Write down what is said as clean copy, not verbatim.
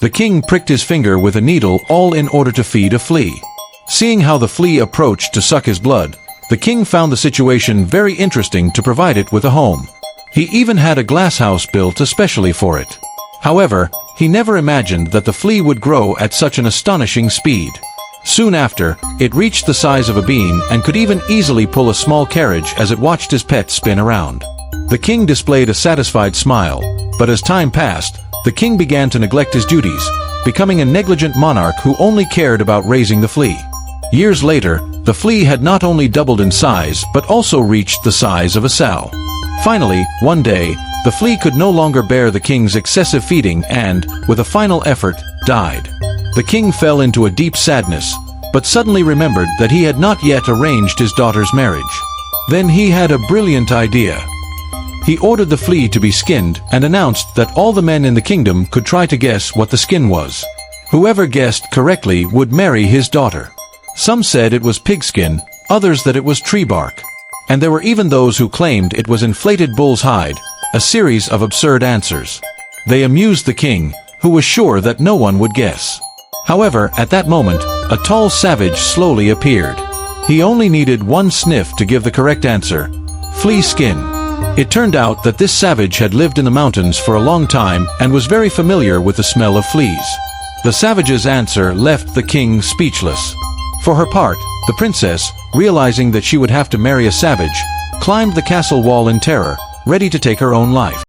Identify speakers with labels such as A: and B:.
A: The king pricked his finger with a needle, all in order to feed a flea. Seeing how the flea approached to suck his blood, the king found the situation very interesting to provide it with a home. He even had a glass house built especially for it. However, he never imagined that the flea would grow at such an astonishing speed. Soon after, it reached the size of a bean and could even easily pull a small carriage as it watched his pet spin around. The king displayed a satisfied smile, but as time passed, the king began to neglect his duties, becoming a negligent monarch who only cared about raising the flea. Years later, the flea had not only doubled in size but also reached the size of a sow. Finally, one day, the flea could no longer bear the king's excessive feeding and, with a final effort, died. The king fell into a deep sadness, but suddenly remembered that he had not yet arranged his daughter's marriage. Then he had a brilliant idea. He ordered the flea to be skinned and announced that all the men in the kingdom could try to guess what the skin was. Whoever guessed correctly would marry his daughter. Some said it was pigskin, others that it was tree bark. And there were even those who claimed it was inflated bull's hide, a series of absurd answers. They amused the king, who was sure that no one would guess. However, at that moment, a tall savage slowly appeared. He only needed one sniff to give the correct answer: flea skin. It turned out that this savage had lived in the mountains for a long time and was very familiar with the smell of fleas. The savage's answer left the king speechless. For her part, the princess, realizing that she would have to marry a savage, climbed the castle wall in terror, ready to take her own life.